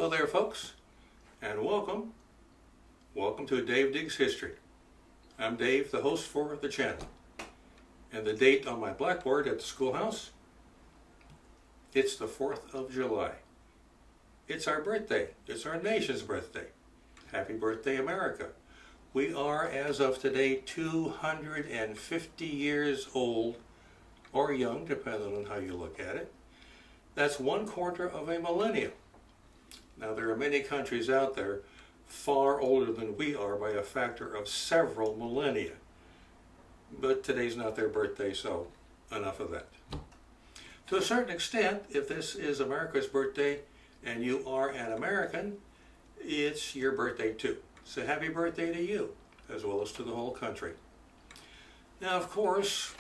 Hello there, folks, and welcome. Welcome to Dave Digs History. I'm Dave, the host for the channel. And the date on my blackboard at the schoolhouse, it's the 4th of July. It's our birthday. It's our nation's birthday. Happy birthday, America. We are, as of today, 250 years old, or young, depending on how you look at it. That's 1/4 of a millennium. Now, there are many countries out there far older than we are by a factor of several millennia. But today's not their birthday, so enough of that. To a certain extent, if this is America's birthday and you are an American, it's your birthday too. So happy birthday to you, as well as to the whole country. Now, of course,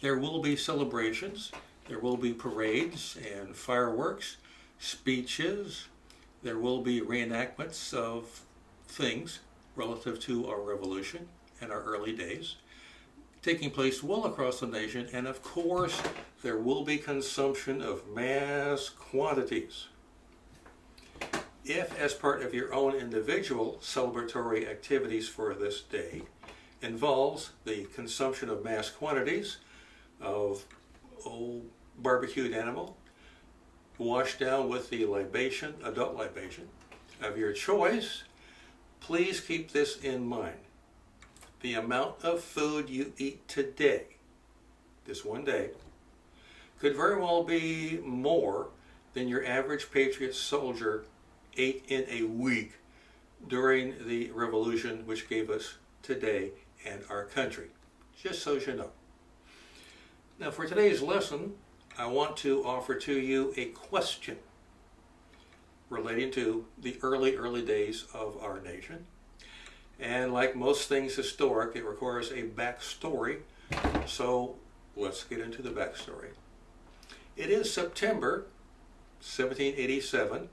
there will be celebrations, there will be parades and fireworks, speeches, there will be reenactments of things relative to our revolution and our early days taking place well across the nation, and of course there will be consumption of mass quantities. If, as part of your own individual celebratory activities for this day, involves the consumption of mass quantities of barbecued animal, washed down with the libation, adult libation, of your choice, please keep this in mind. The amount of food you eat today, this one day, could very well be more than your average patriot soldier ate in a week during the revolution which gave us today and our country, just so you know. Now, for today's lesson, I want to offer to you a question relating to the early days of our nation. And like most things historic, it requires a backstory. So let's get into the backstory. It is September 1787.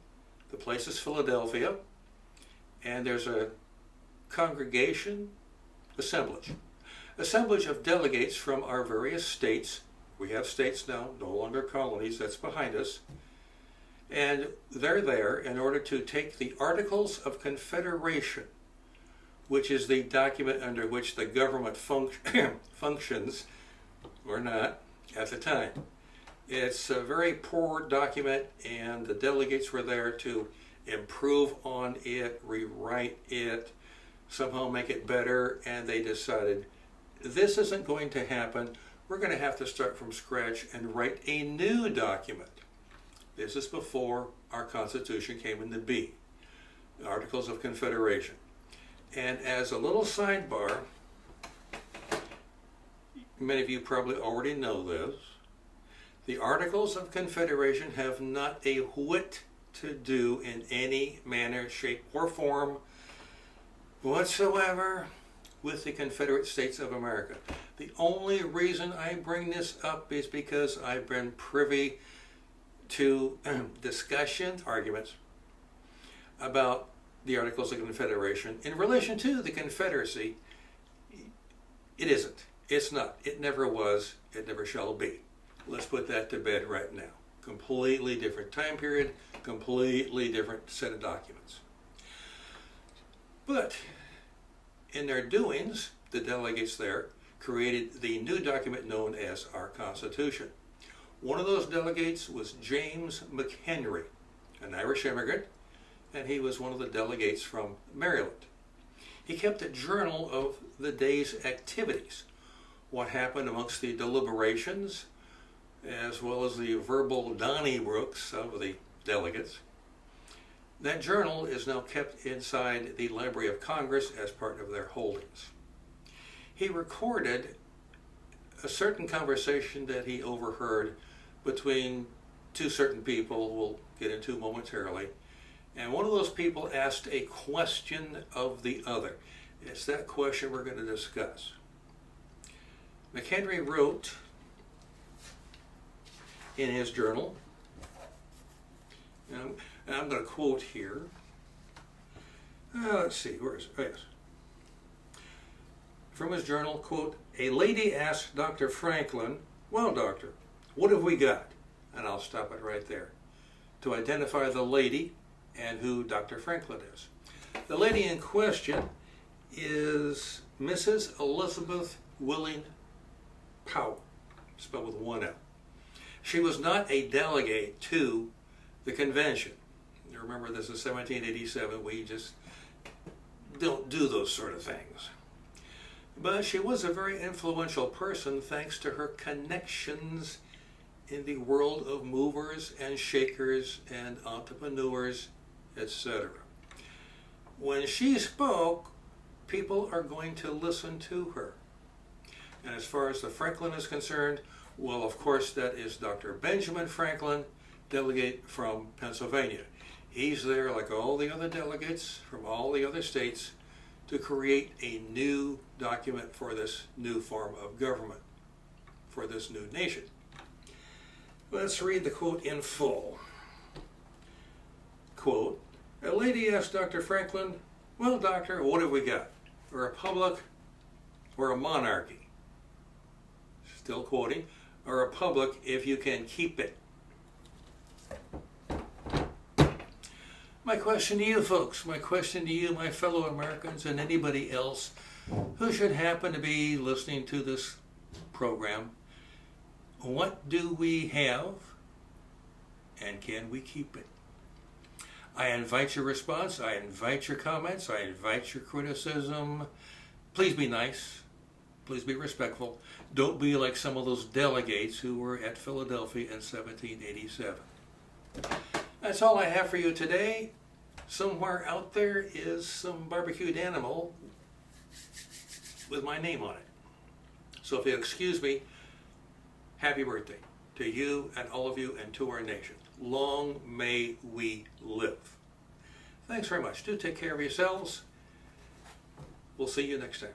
The place is Philadelphia. And there's a assemblage of delegates from our various states. We have states now, no longer colonies, that's behind us. And they're there in order to take the Articles of Confederation, which is the document under which the government functions, or not, at the time. It's a very poor document, and the delegates were there to improve on it, rewrite it, somehow make it better, and they decided this isn't going to happen. We're going to have to start from scratch and write a new document. This is before our Constitution came into being, the Articles of Confederation. And as a little sidebar, many of you probably already know this, the Articles of Confederation have not a whit to do in any manner, shape, or form whatsoever with the Confederate States of America. The only reason I bring this up is because I've been privy to discussions, arguments about the Articles of Confederation in relation to the Confederacy. It isn't. It's not. It never was. It never shall be. Let's put that to bed right now. Completely different time period, completely different set of documents. But in their doings, the delegates there created the new document known as our Constitution. One of those delegates was James McHenry, an Irish immigrant, and he was one of the delegates from Maryland. He kept a journal of the day's activities, what happened amongst the deliberations, as well as the verbal Donnybrooks of the delegates. That journal is now kept inside the Library of Congress as part of their holdings. He recorded a certain conversation that he overheard between two certain people we'll get into momentarily. And one of those people asked a question of the other. It's that question we're going to discuss. McHenry wrote in his journal, and I'm going to quote here. Let's see, where is it? Oh, yes. From his journal, quote, "A lady asked Dr. Franklin, 'Well, doctor, what have we got?'" And I'll stop it right there. To identify the lady, and who Dr. Franklin is. The lady in question is Mrs. Elizabeth Willing Powell, spelled with one L. She was not a delegate to the convention. You remember, this is 1787. We just don't do those sort of things. But she was a very influential person thanks to her connections in the world of movers and shakers and entrepreneurs, etc. When she spoke, people are going to listen to her. And as far as the Franklin is concerned, well, of course, that is Dr. Benjamin Franklin, delegate from Pennsylvania. He's there, like all the other delegates from all the other states, to create a new document for this new form of government, for this new nation. Let's read the quote in full. Quote, a lady asked Dr. Franklin, well, doctor, what have we got? A republic or a monarchy? Still quoting, a republic if you can keep it. My question to you folks, my question to you, my fellow Americans, and anybody else who should happen to be listening to this program, what do we have and can we keep it? I invite your response, I invite your comments, I invite your criticism. Please be nice, please be respectful. Don't be like some of those delegates who were at Philadelphia in 1787. That's all I have for you today. Somewhere out there is some barbecued animal with my name on it. So if you'll excuse me, happy birthday to you and all of you and to our nation. Long may we live. Thanks very much. Do take care of yourselves. We'll see you next time.